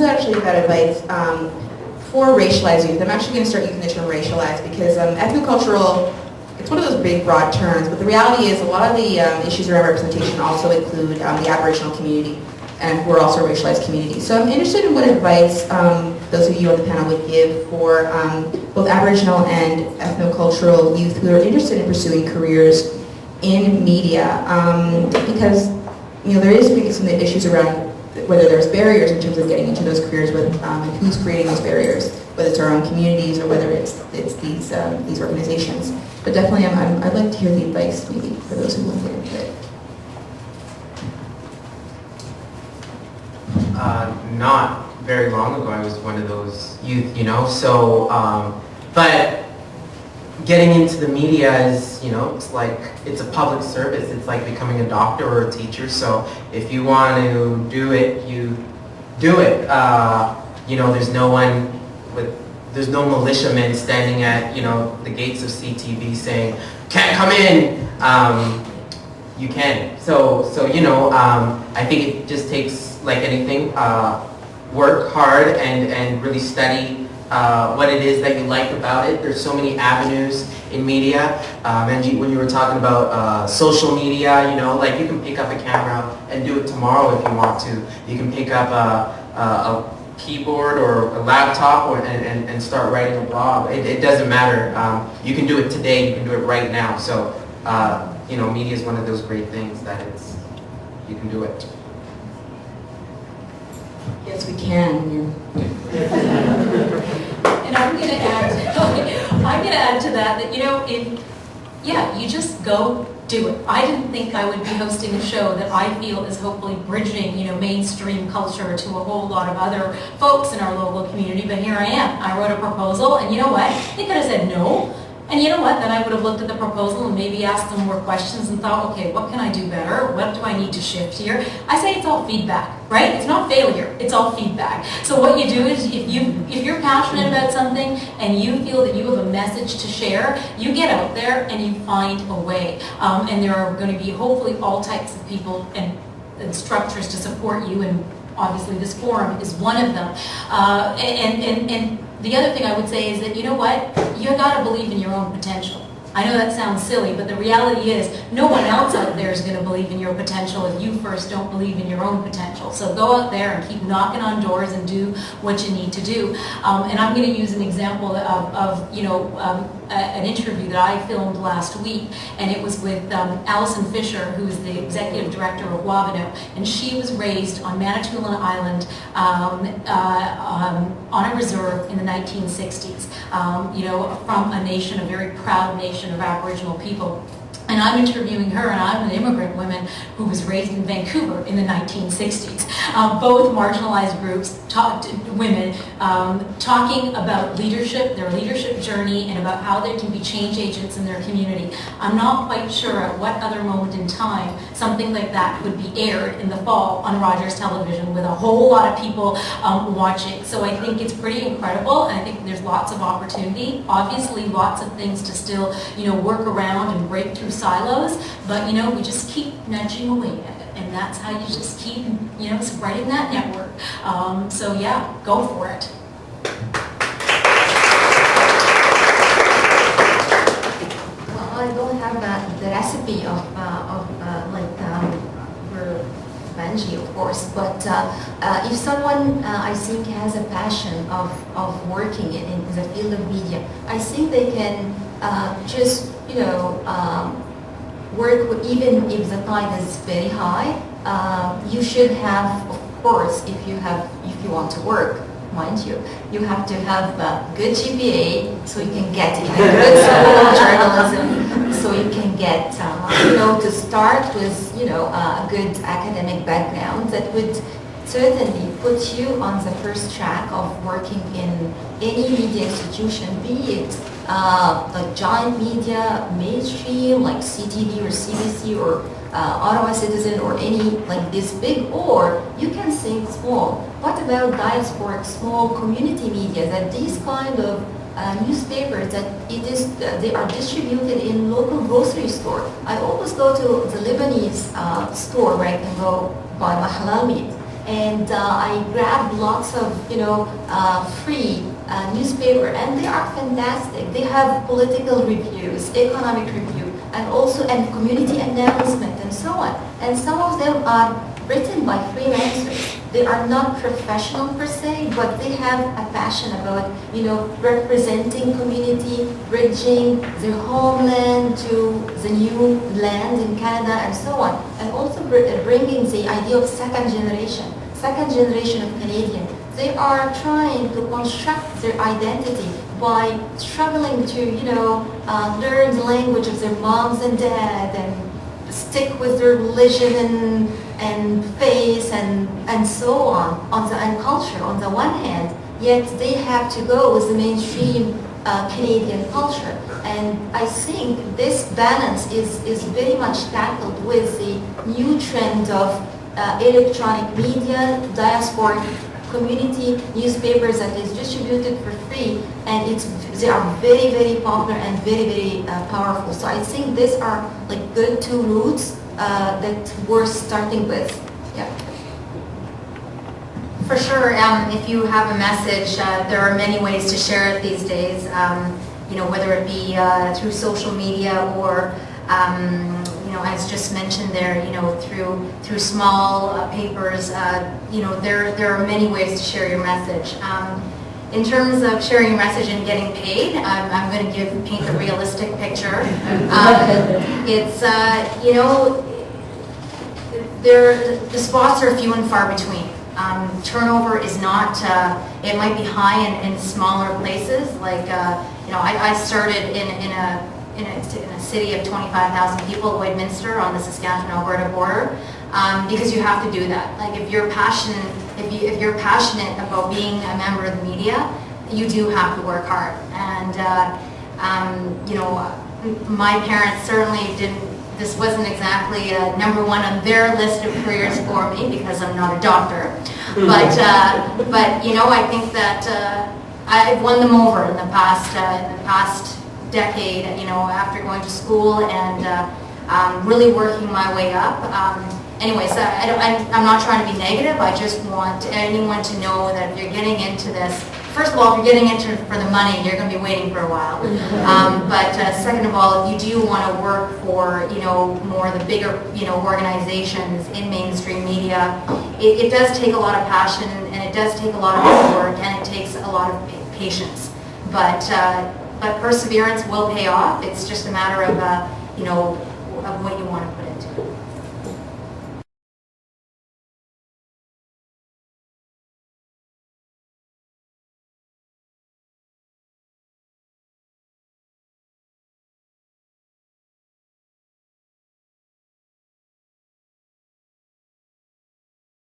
is actually about advice for racialized youth. I'm actually going to start using the term racialized because ethnocultural, it's one of those big broad terms, but the reality is a lot of the issues around representation also include the Aboriginal community, and we're also a racialized community. So I'm interested in what advice those of you on the panel would give for both Aboriginal and ethnocultural youth who are interested in pursuing careers in media, because there is some issues around whether there's barriers in terms of getting into those careers, and who's creating those barriers, whether it's our own communities or whether it's these organizations. But definitely, I'd like to hear the advice maybe for those who want to get into it. Not very long ago, I was one of those youth, so, but getting into the media is, it's like, it's a public service. It's like becoming a doctor or a teacher, so if you want to do it, you do it. There's no militiamen standing at, the gates of CTV saying, can't come in. You can. So I think it just takes, like anything, work hard and really study what it is that you like about it. There's so many avenues in media. Angie, when you were talking about social media, like you can pick up a camera and do it tomorrow if you want to. You can pick up a keyboard or a laptop and start writing a blog. It doesn't matter. You can do it today. You can do it right now. So, media is one of those great things that you can do it. Yes, we can. And I'm going to add to that you just go do it. I didn't think I would be hosting a show that I feel is hopefully bridging, mainstream culture to a whole lot of other folks in our local community, but here I am. I wrote a proposal, and you know what? They could have said no. And you know what? Then I would have looked at the proposal and maybe asked them more questions and thought, okay, what can I do better? What do I need to shift here? I say it's all feedback, right? It's not failure. It's all feedback. So what you do is if you're passionate about something and you feel that you have a message to share, you get out there and you find a way. And there are going to be hopefully all types of people and structures to support you, and obviously this forum is one of them. And the other thing I would say is that, you know what? You got to believe in your own potential. I know that sounds silly, but the reality is no one else out there is going to believe in your potential if you first don't believe in your own potential. So go out there and keep knocking on doors and do what you need to do. And I'm going to use an example of an interview that I filmed last week, and it was with Alison Fisher, who is the executive director of Wabano, and she was raised on Manitoulin Island on a reserve in the 1960s, from a nation, a very proud nation of Aboriginal people. And I'm interviewing her, and I'm an immigrant woman who was raised in Vancouver in the 1960s. Both marginalized groups, women, talking about leadership, their leadership journey, and about how they can be change agents in their community. I'm not quite sure at what other moment in time something like that would be aired in the fall on Rogers Television with a whole lot of people watching. So I think it's pretty incredible, and I think there's lots of opportunity. Obviously, lots of things to still, work around and break through silos, but we just keep nudging away at it, and that's how you just keep spreading that network. So yeah, go for it. Well, I don't have the recipe of Benji, of course, but if someone I think has a passion of working in the field of media, I think they can just work with, even if the tide is very high. You should have, of course, if you want to work, mind you, you have to have a good GPA so you can get in a good school of journalism, so you can get, to start with, a good academic background that would certainly put you on the first track of working in any media institution, be it like giant media, mainstream, like CTV or CBC or Ottawa Citizen or any like this big, or you can think small. What about diasporic small community media, that these kind of newspapers that they are distributed in local grocery store. I always go to the Lebanese store where I can go buy my halal meat. and I grabbed lots of, free newspaper, and they are fantastic. They have political reviews, economic review, and community announcement and so on. And some of them are written by freelancers. They are not professional per se, but they have a passion about, representing community, bridging their homeland to the new land in Canada and so on. And also bringing the idea of second generation of Canadian. They are trying to construct their identity by struggling to, learn the language of their moms and dad and stick with their religion and faith and so on and culture on the one hand, yet they have to go with the mainstream Canadian culture. And I think this balance is very much tackled with the new trend of electronic media, diasporic community newspapers that is distributed for free, and they are very, very popular and very, very powerful. So I think these are like good two routes that we're starting with. Yeah. For sure, if you have a message, there are many ways to share it these days. Whether it be through social media or as just mentioned there, through small papers, there are many ways to share your message. In terms of sharing your message and getting paid, I'm going to paint a realistic picture. It's, the spots are few and far between. Turnover is not, it might be high in smaller places. Like, I started in a city of 25,000 people, Lloydminster, on the Saskatchewan-Alberta border, because you have to do that. Like, if you're passionate about being a member of the media, you do have to work hard. And my parents certainly didn't. This wasn't exactly number one on their list of careers for me because I'm not a doctor. But I think that I've won them over in the past decade, after going to school and really working my way up. Anyways, I'm not trying to be negative. I just want anyone to know that if you're getting into this, first of all, if you're getting into it for the money, you're going to be waiting for a while. But second of all, if you do want to work for, more the bigger, organizations in mainstream media, it does take a lot of passion, and it does take a lot of hard work, and it takes a lot of patience. But perseverance will pay off. It's just a matter of, of what you want to put into it.